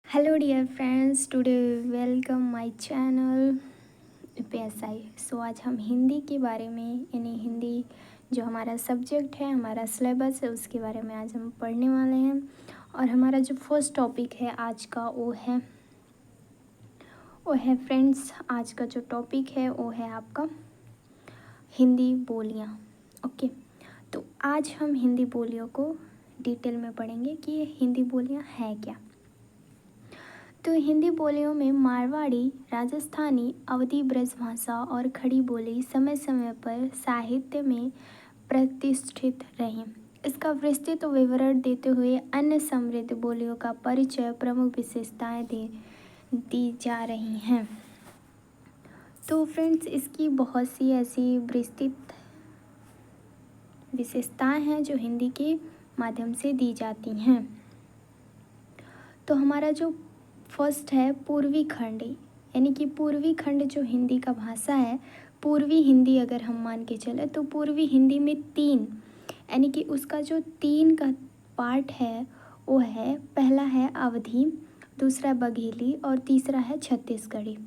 Hello dear friends, today welcome my channel PSI. So आज हम हिंदी के बारे में यानी हिंदी जो हमारा सब्जेक्ट है, हमारा सिलेबस है, उसके बारे में आज हम पढ़ने वाले हैं। और हमारा जो फर्स्ट टॉपिक है आज का वो है फ्रेंड्स, आज का जो टॉपिक है वो है आपका हिंदी बोलियाँ। ओके, तो आज हम हिंदी बोलियों को डिटेल में पढ़ेंगे कि ये हिंदी बोलियाँ हैं क्या। तो हिंदी बोलियों में मारवाड़ी, राजस्थानी, अवधी ब्रजभाषा और खड़ी बोली समय समय पर साहित्य में प्रतिष्ठित रही। इसका विस्तृत विवरण देते हुए अन्य समृद्ध बोलियों का परिचय, प्रमुख विशेषताएं दी जा रही हैं। तो फ्रेंड्स, इसकी बहुत सी ऐसी विस्तृत विशेषताएं हैं जो हिंदी के माध्यम से दी जाती हैं। तो हमारा जो फर्स्ट है पूर्वी खंड, यानी कि पूर्वी खंड जो हिंदी का भाषा है, पूर्वी हिंदी अगर हम मान के चले तो पूर्वी हिंदी में तीन, यानी कि उसका जो तीन का पार्ट है वो है, पहला है अवधी, दूसरा बघेली और तीसरा है छत्तीसगढ़ी।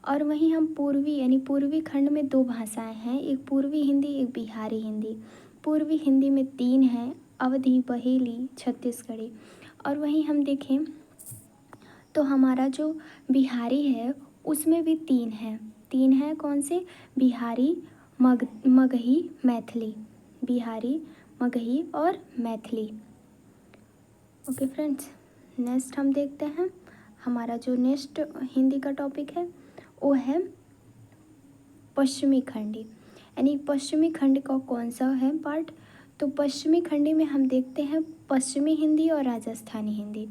और वहीं हम पूर्वी यानी पूर्वी खंड में दो भाषाएं हैं, एक पूर्वी हिंदी, एक बिहारी हिंदी। पूर्वी हिंदी में तीन हैं, अवधी, बघेली, छत्तीसगढ़ी। और वहीं हम देखें तो हमारा जो बिहारी है उसमें भी तीन हैं कौन से? बिहारी, मगही, मैथिली। बिहारी, मगही और मैथिली। ओके फ्रेंड्स, नेक्स्ट हम देखते हैं हमारा जो नेक्स्ट हिंदी का टॉपिक है वो है पश्चिमी खंडी, यानी पश्चिमी खंड का कौन सा है पार्ट? तो पश्चिमी खंडी में हम देखते हैं पश्चिमी हिंदी और राजस्थानी हिंदी।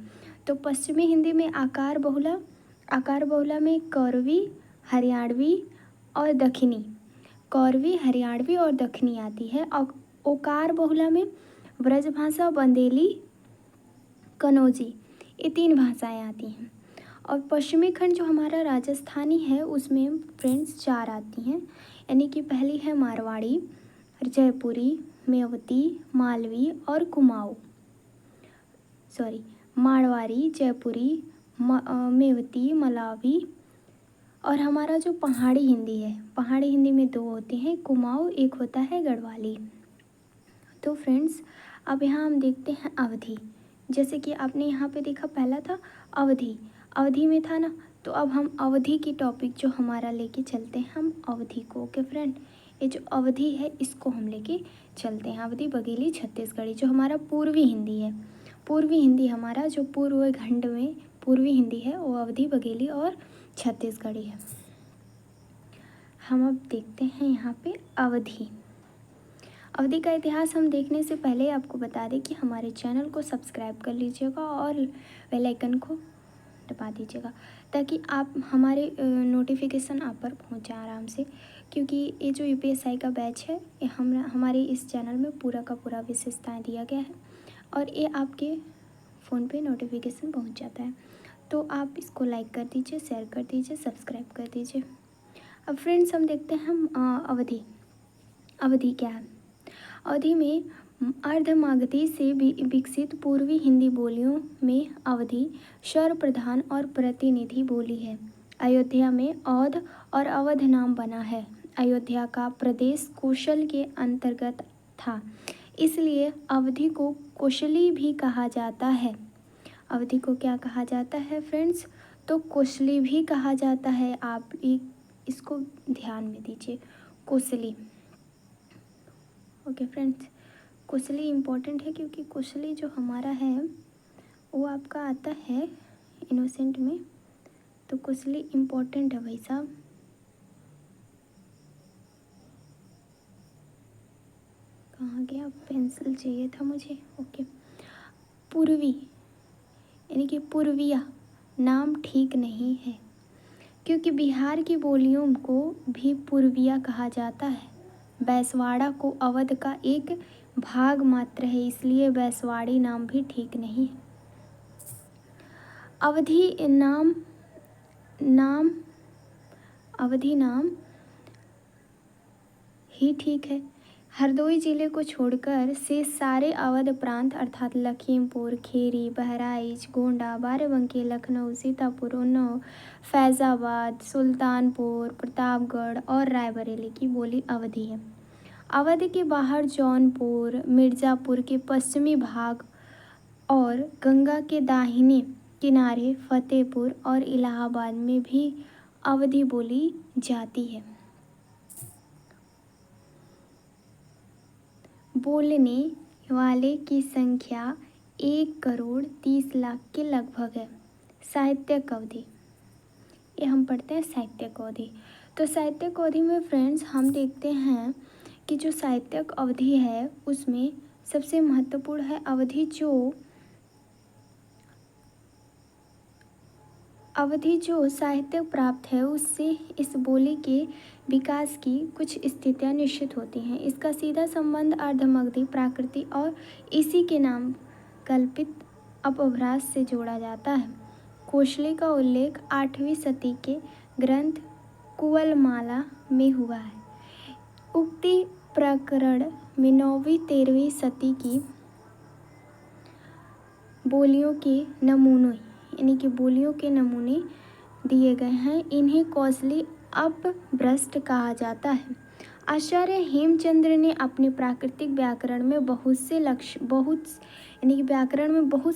तो पश्चिमी हिंदी में आकार बहुला में कौरवी, हरियाणवी और दक्षिणी, कौरवी, हरियाणवी और दक्षिणी आती है। और ओकार बहुला में ब्रजभाषा, बंदेली, कनौजी, ये तीन भाषाएं आती हैं। और पश्चिमी खंड जो हमारा राजस्थानी है उसमें फ्रेंड्स चार आती हैं, यानी कि पहली है मारवाड़ी, जयपुरी, मेवती, मालवी और कुमाऊँ। मारवाड़ी, जयपुरी, मेवती, मलावी। और हमारा जो पहाड़ी हिंदी है, पहाड़ी हिंदी में दो होते हैं, कुमाऊँ, एक होता है गढ़वाली। तो फ्रेंड्स, अब यहाँ हम देखते हैं अवधी। जैसे कि आपने यहाँ पे देखा पहला था अवधी में था ना, तो अब हम अवधी की टॉपिक जो हमारा लेके चलते हैं हम अवधी को। ओके फ्रेंड, ये जो अवधी है इसको हम लेके चलते हैं। अवधी, बघेली, छत्तीसगढ़ी जो हमारा पूर्वी हिंदी है। पूर्वी हिंदी हमारा जो पूर्व खंड में पूर्वी हिंदी है वो अवधी, बघेली और छत्तीसगढ़ी है। हम अब देखते हैं यहाँ पे अवधि का इतिहास हम देखने से पहले आपको बता दें कि हमारे चैनल को सब्सक्राइब कर लीजिएगा और बेल आइकन को दबा दीजिएगा ताकि आप हमारे नोटिफिकेशन आप पर पहुँचे आराम से, क्योंकि ये जो यूपीएसआई का बैच है ये हमारे इस चैनल में पूरा का पूरा विशेषताएँ दिया गया है और ये आपके फ़ोन पे नोटिफिकेशन पहुँच जाता है। तो आप इसको लाइक कर दीजिए, शेयर कर दीजिए, सब्सक्राइब कर दीजिए। अब फ्रेंड्स, हम देखते हैं हम अवधि क्या है। अवधि में अर्धमागधी से विकसित पूर्वी हिंदी बोलियों में अवधि स्वर प्रधान और प्रतिनिधि बोली है। अयोध्या में औध और अवध नाम बना है। अयोध्या का प्रदेश कौशल के अंतर्गत था, इसलिए अवधि को कौशली भी कहा जाता है। अवधि को क्या कहा जाता है फ्रेंड्स? तो कौशली भी कहा जाता है। आप इसको ध्यान में दीजिए, कौशली। ओके फ्रेंड्स, कुशली इम्पोर्टेंट है क्योंकि कुशली जो हमारा है वो आपका आता है इनोसेंट में, तो कुशली इम्पोर्टेंट है भाई साहब। कहाँ गया? पेंसिल चाहिए था मुझे। ओके, पूर्वी यानी कि पूर्विया नाम ठीक नहीं है क्योंकि बिहार की बोलियों को भी पूर्विया कहा जाता है। बैसवाड़ा को अवध का एक भाग मात्र है, इसलिए बैसवाड़ी नाम भी ठीक नहीं है। अवधि नाम ही ठीक है, हरदोई जिले को छोड़कर शेष सारे अवध प्रांत अर्थात लखीमपुर, खेरी, बहराइच, गोंडा, बाराबंकी, लखनऊ, सीतापुर, उन्नाव, फैज़ाबाद, सुल्तानपुर, प्रतापगढ़ और रायबरेली की बोली अवधी है। अवध के बाहर जौनपुर, मिर्ज़ापुर के पश्चिमी भाग और गंगा के दाहिने किनारे फतेहपुर और इलाहाबाद में भी अवधी बोली जाती है। बोलने वाले की संख्या 1,30,00,000 के लगभग है। साहित्यिक अवधि, ये हम पढ़ते हैं साहित्यिक अवधि। तो साहित्यिक अवधि में फ्रेंड्स हम देखते हैं कि जो साहित्यिक अवधि है उसमें सबसे महत्वपूर्ण है अवधि जो साहित्य प्राप्त है उससे इस बोली के विकास की कुछ स्थितियां निश्चित होती हैं। इसका सीधा संबंध अर्धमगधी, प्राकृति और इसी के नाम कल्पित अपभ्रंश से जोड़ा जाता है। कोशले का उल्लेख 8वीं शती के ग्रंथ कुवलमाला में हुआ है। उक्ति प्रकरण में 9वीं-13वीं शती की बोलियों के नमूने यानी कि बोलियों के नमूने दिए गए हैं। इन्हें कौशली अपभ्रंश कहा जाता है। आचार्य हेमचंद्र ने अपने प्राकृतिक व्याकरण में बहुत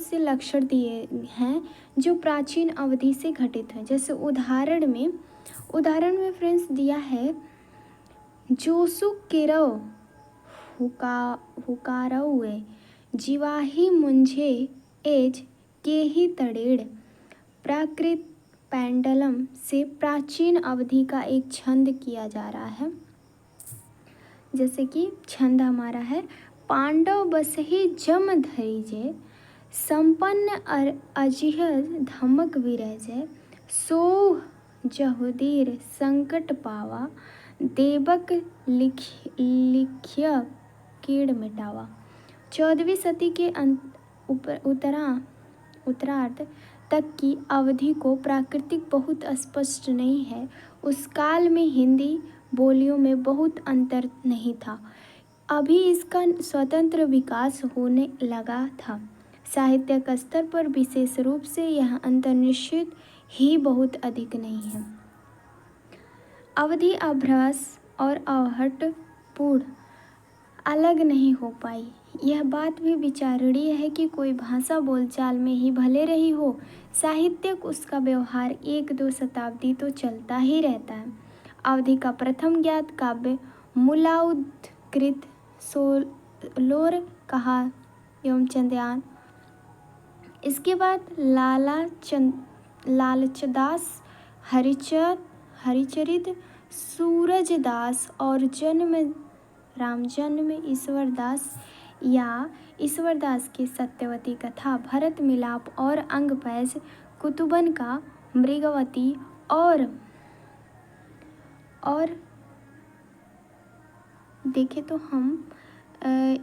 से लक्षण दिए हैं जो प्राचीन अवधि से घटित हैं। जैसे उदाहरण में फ्रेंड्स दिया है जोसु किरौ हुकारौए जीवाही मुंझे एज के ही तड़ेड़। प्राकृत पेंडलम से प्राचीन अवधि का एक छंद किया जा रहा है। जैसे कि छंद हमारा है पांडव बसहि जम धरिजे संपन्न अजिह धमक विरजे सो जहुदीर संकट पावा देवक लिख्य कीड़ मिटावा। 14वीं शती के उत्तरार्ध तक की अवधि को प्राकृतिक बहुत स्पष्ट नहीं है। उस काल में हिंदी बोलियों में बहुत अंतर नहीं था, अभी इसका स्वतंत्र विकास होने लगा था। साहित्यिक स्तर पर विशेष रूप से यह अंतर निश्चित ही बहुत अधिक नहीं है। अवधि अपभ्रंश और अवहट्टपूर्ण अलग नहीं हो पाई। यह बात भी विचारणीय है कि कोई भाषा बोलचाल में ही भले रही हो, साहित्यिक उसका व्यवहार 1-2 शताब्दी तो चलता ही रहता है। अवधि का प्रथम ज्ञात काव्य मूलाउद्धृत सोलोर कहा एवं चंद्रयान। इसके बाद लालचदास, हरिचरित, सूरजदास और रामजन्म ईश्वरदास की सत्यवती कथा, भरत मिलाप और अंगपैज, कुतुबन का मृगवती और देखें तो हम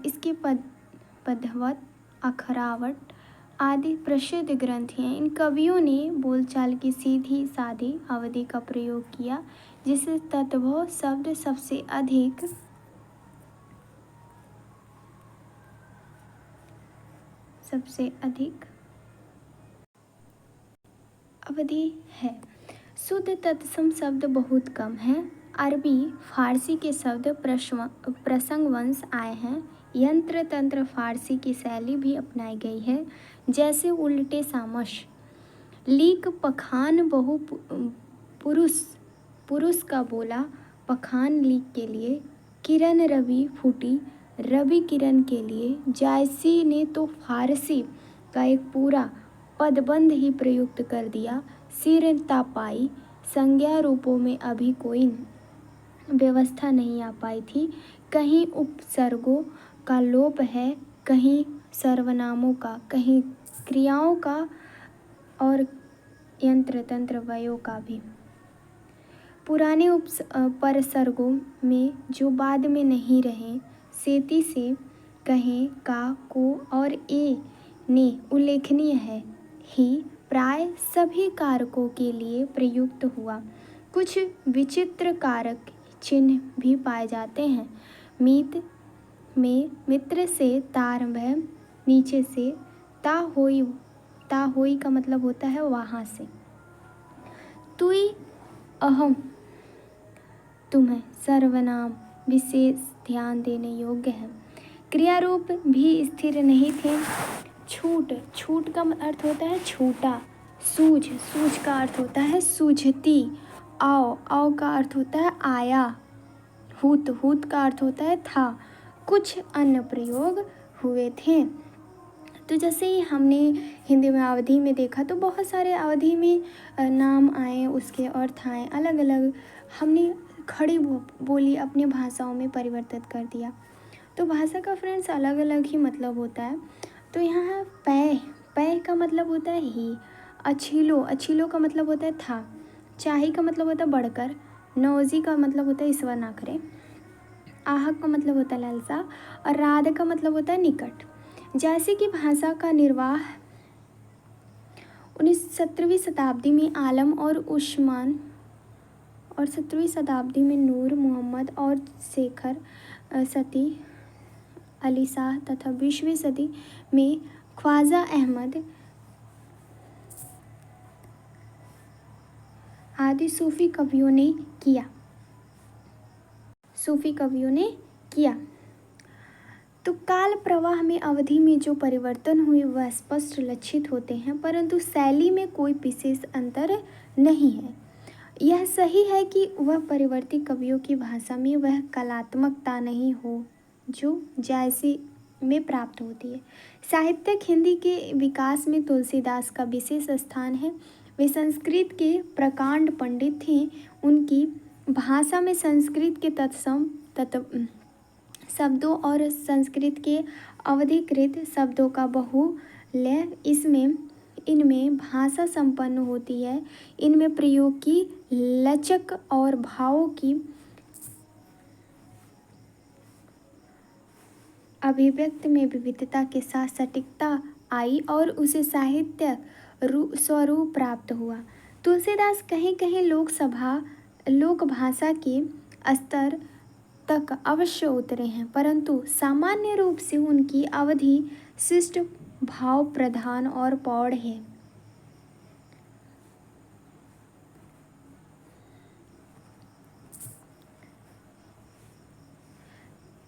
इसके पद्यवत, अखरावट आदि प्रसिद्ध ग्रंथ हैं। इन कवियों ने बोलचाल की सीधी सादी अवधि का प्रयोग किया, जिससे तद्भव शब्द सबसे अधिक अवधि है। शुद्ध तत्सम शब्द बहुत कम है। अरबी फारसी के शब्द प्रसंगवश आए हैं। यंत्र तंत्र फारसी की शैली भी अपनाई गई है, जैसे उल्टे सामश। लीक पखान बहु पुरुष का बोला पखान लीक के लिए। किरण रवि फूटी रवि किरण के लिए। जायसी ने तो फारसी का एक पूरा पदबंध ही प्रयुक्त कर दिया। सिर तापाई संज्ञा रूपों में अभी कोई व्यवस्था नहीं आ पाई थी। कहीं उपसर्गों का लोप है, कहीं सर्वनामों का, कहीं क्रियाओं का और यंत्र तंत्र वयों का भी। पुराने परसर्गों में जो बाद में नहीं रहे, सेती से कहें का, को और ए ने उल्लेखनीय है ही प्राय सभी कारकों के लिए प्रयुक्त हुआ। कुछ विचित्र कारक चिन्ह भी पाए जाते हैं। मीत में मित्र से तारंभ नीचे से, ता होई का मतलब होता है वहाँ से। तुई अहम तुम्हें सर्वनाम विशेष ध्यान देने योग्य है। क्रियारूप भी स्थिर नहीं थे। छूट, छूट का अर्थ होता है छूटा। सूझ, सूझ का अर्थ होता है सूझती। आओ, आओ का अर्थ होता है आया। हूत, हूत का अर्थ होता है था। कुछ अन्य प्रयोग हुए थे। तो जैसे ही हमने हिंदी में अवधि में देखा तो बहुत सारे अवधि में नाम आए, उसके अर्थ आए अलग अलग। हमने खड़ी बोली अपनी भाषाओं में परिवर्तित कर दिया। तो भाषा का फ्रेंड्स अलग अलग ही मतलब होता है। तो यहाँ पै, पै का मतलब होता है ही। अछीलो, अछीलो का मतलब होता है था। चाही का मतलब होता है बढ़कर। नौजी का मतलब होता है ईश्वर ना करे। आहक का मतलब होता है लालसा। और राध का मतलब होता है निकट। जैसे कि भाषा का निर्वाह 17वीं शताब्दी में आलम और उस्मान, और 17वीं शताब्दी में नूर मोहम्मद और शेखर सती अली शाह तथा 20वीं सदी में ख्वाजा अहमद आदि सूफी कवियों ने किया। तो काल प्रवाह में अवधि में जो परिवर्तन हुए वह स्पष्ट लक्षित होते हैं, परंतु शैली में कोई विशेष अंतर नहीं है। यह सही है कि वह परिवर्ती कवियों की भाषा में वह कलात्मकता नहीं हो जो जायसी में प्राप्त होती है। साहित्यिक हिंदी के विकास में तुलसीदास का विशेष स्थान है। वे संस्कृत के प्रकांड पंडित थे। उनकी भाषा में संस्कृत के तत्सम शब्दों और संस्कृत के अवधिकृत शब्दों का बहुल्य इनमें भाषा संपन्न होती है। इनमें प्रयोग की लचक और भावों की अभिव्यक्ति में विविधता के साथ सटीकता आई और उसे साहित्य स्वरूप प्राप्त हुआ। तुलसीदास कहीं कहीं लोक भाषा के स्तर तक अवश्य उतरे हैं, परंतु सामान्य रूप से उनकी अवधि शिष्ट भाव प्रधान और प्रौढ़ है।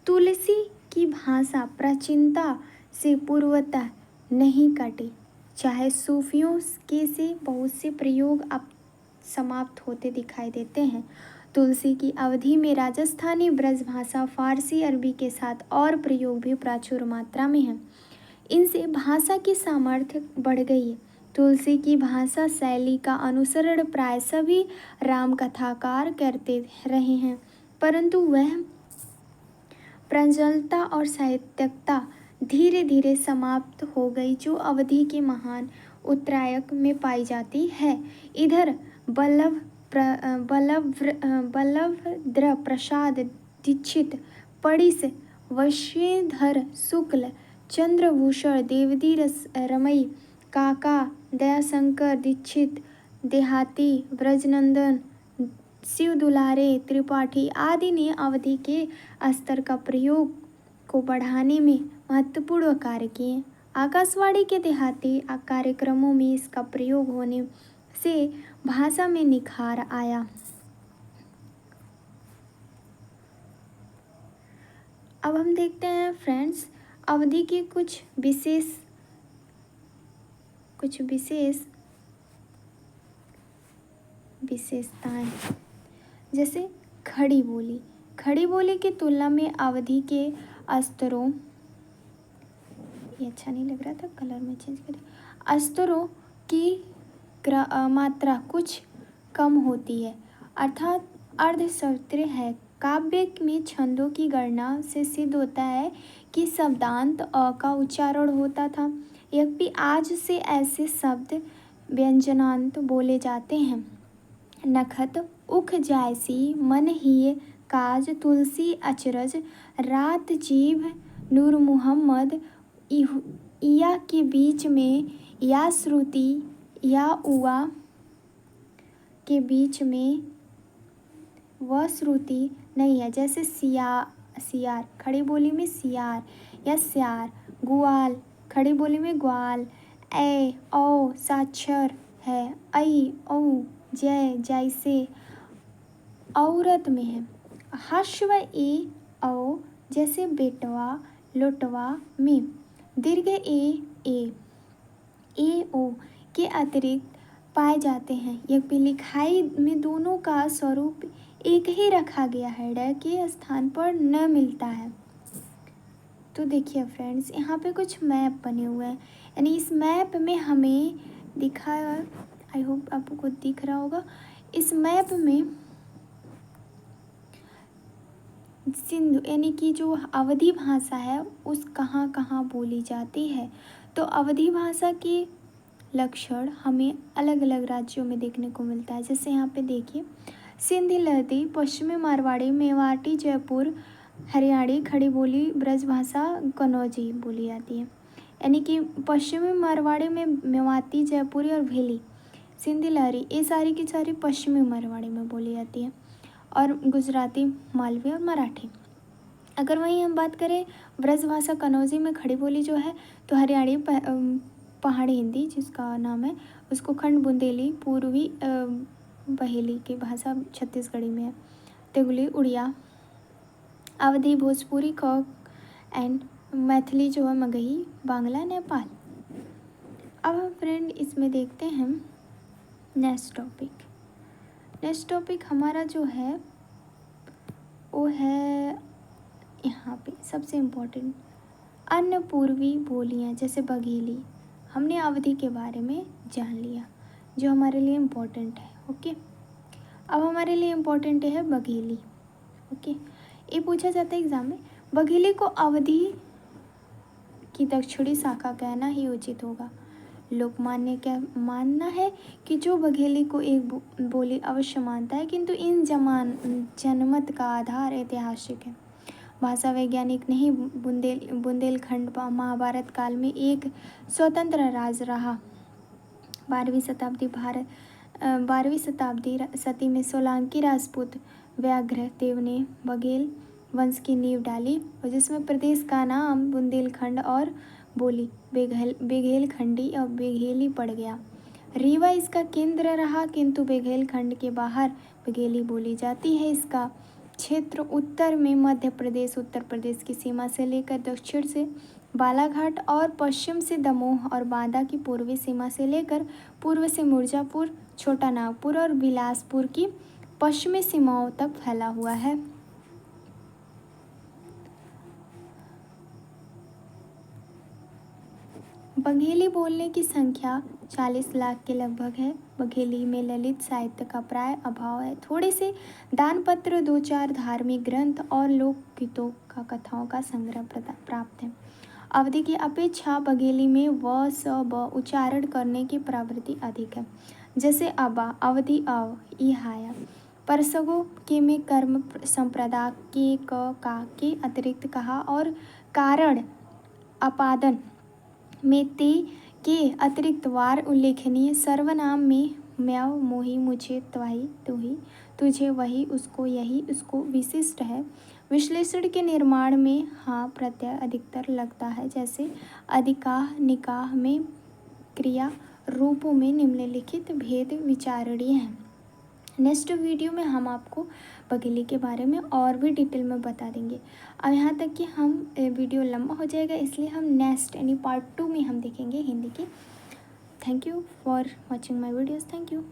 तुलसी की भाषा प्राचीनता से पूर्वतः नहीं कटी। चाहे सूफियों के से बहुत से प्रयोग अब समाप्त होते दिखाई देते हैं। तुलसी की अवधि में राजस्थानी ब्रज भाषा, फारसी, अरबी के साथ और प्रयोग भी प्रचुर मात्रा में हैं। इनसे भाषा की सामर्थ्य बढ़ गई है। तुलसी की भाषा शैली का अनुसरण प्राय सभी रामकथाकार करते रहे हैं, परंतु वह प्रजलता और साहित्यिकता धीरे धीरे समाप्त हो गई जो अवधि के महान उत्तरायक में पाई जाती है। इधर बल्लभद्र प्रसाद दीक्षित, पणिस वंशीधर शुक्ल, चंद्रभूषण देवदी रमई, काका दयाशंकर दीक्षित देहाती, ब्रजनंदन, शिव दुलारे त्रिपाठी आदि ने अवधि के स्तर का प्रयोग को बढ़ाने में महत्वपूर्ण कार्य किए। आकाशवाणी के देहाती कार्यक्रमों में इसका प्रयोग होने से भाषा में निखार आया। अब हम देखते हैं फ्रेंड्स अवधि की कुछ विशेषताएं। जैसे खड़ी बोली, खड़ी बोली की तुलना में अवधि के स्तरों, ये अच्छा नहीं लग रहा था, कलर में चेंज करें, स्तरों की मात्रा कुछ कम होती है, अर्थात अर्धस्वरीय है। काव्य में छंदों की गणना से सिद्ध होता है कि शब्दांत अ का उच्चारण होता था, यद्यपि आज से ऐसे शब्द व्यंजनांत बोले जाते हैं। नखत, उख जायसी, मन हिय काज, तुलसी अचरज, रात जीभ, नूर मुहम्मद, इया के बीच में या श्रुति या उआ के बीच में वह श्रुति नहीं है। जैसे सियार, खड़ी बोली में सियार या स्यार। ग्वाल, खड़ी बोली में ग्वाल। ए औ साक्षर है। ऐ औ जय जैसे औरत में है। हश्व ए औ जैसे बेटवा लोटवा में। दीर्घ ए ओ के अतिरिक्त पाए जाते हैं। यद्यपि लिखाई में दोनों का स्वरूप एक ही रखा गया है, ड के स्थान पर न मिलता है। तो देखिए फ्रेंड्स, यहाँ पे कुछ मैप बने हुए हैं, यानी इस मैप में हमें दिखा, आई होप आपको दिख रहा होगा, इस मैप में सिंधु यानी कि जो अवधी भाषा है उस कहाँ कहाँ बोली जाती है। तो अवधी भाषा के लक्षण हमें अलग अलग राज्यों में देखने को मिलता है। जैसे यहाँ पे देखिए, सिंधी, लहदी, पश्चिमी मारवाड़ी, मेवाटी, जयपुर, हरियाणी, खड़ी बोली, ब्रजभाषा, कन्नौजी बोली जाती है। यानी कि पश्चिमी मारवाड़ी में मेवाती, जयपुरी और भेली, सिंधी, लहरी, ये सारी की सारी पश्चिमी मारवाड़ी में बोली जाती है। और गुजराती, मालवी और मराठी। अगर वहीं हम बात करें ब्रजभाषा कन्नौजी में खड़ी बोली जो है, तो हरियाणी, पहाड़ी हिंदी जिसका नाम है, उसको खंड बुंदेली, पूर्वी बहेली की भाषा छत्तीसगढ़ी में है, तेगुली, उड़िया, अवधी, भोजपुरी, एंड मैथिली जो है मगही, बांग्ला, नेपाल। अब हम फ्रेंड इसमें देखते हैं नेक्स्ट टॉपिक हमारा जो है वो है यहाँ पे सबसे इम्पोर्टेंट अन्य पूर्वी बोलियाँ, जैसे बघेली। हमने अवधि के बारे में जान लिया जो हमारे लिए इम्पोर्टेंट है। ओके, अब हमारे लिए इम्पोर्टेंट है बघेली। ओके, ये पूछा जाता है एग्जाम में, बघेली को अवधि की दक्षिणी शाखा कहना ही उचित होगा। लोकमान्य क्या मानना है कि जो बघेली को एक बोली अवश्य मानता है, किंतु इन जनमत का आधार ऐतिहासिक है। भाषा वैज्ञानिक नहीं, बुंदेलखंड महाभारत काल में एक स्वतंत्र राज्य रहा। 12वीं शताब्दी सदी में सोलंकी राजपूत व्याघ्र देव ने बघेल वंश की नींव डाली, और जिसमें प्रदेश का नाम बुंदेलखंड और बोली बेघेलखंडी और बेघेली पड़ गया। रीवा इसका केंद्र रहा, किंतु बेघेलखंड के बाहर बघेली बोली जाती है। इसका क्षेत्र उत्तर में मध्य प्रदेश, उत्तर प्रदेश की सीमा से लेकर दक्षिण से बालाघाट और पश्चिम से दमोह और बांदा की पूर्वी सीमा से लेकर पूर्व से मिर्जापुर, छोटा नागपुर और बिलासपुर की पश्चिमी सीमाओं तक फैला हुआ है। बघेली बोलने की संख्या 40 लाख के लगभग है। बघेली में ललित साहित्य का प्राय अभाव है। थोड़े से दान पत्र, 2-4 धार्मिक ग्रंथ और लोकगीतों का कथाओं का संग्रह प्राप्त है। अवधि की अपेक्षा बघेली में व स ब उच्चारण करने की प्रवृत्ति अधिक है। जैसे अबा, अवधि अव, इहाया। परसगो के में कर्म संप्रदा के का के अतिरिक्त कहा और कारण अपादन में ते के अतिरिक्त वार उल्लेखनीय। सर्वनाम में म्याव, मोही, मुझे, त्वाही, तुही, तुझे, वही, उसको, यही, उसको विशिष्ट है। विश्लेषण के निर्माण में हाँ प्रत्यय अधिकतर लगता है। जैसे अधिकाह, निकाह में क्रिया रूपों में निम्नलिखित भेद विचारणीय हैं। नेक्स्ट वीडियो में हम आपको बघेली के बारे में और भी डिटेल में बता देंगे। अब यहाँ तक कि हम वीडियो लंबा हो जाएगा, इसलिए हम नेक्स्ट यानी पार्ट 2 में हम देखेंगे हिंदी की। Thank you for watching my videos. Thank you.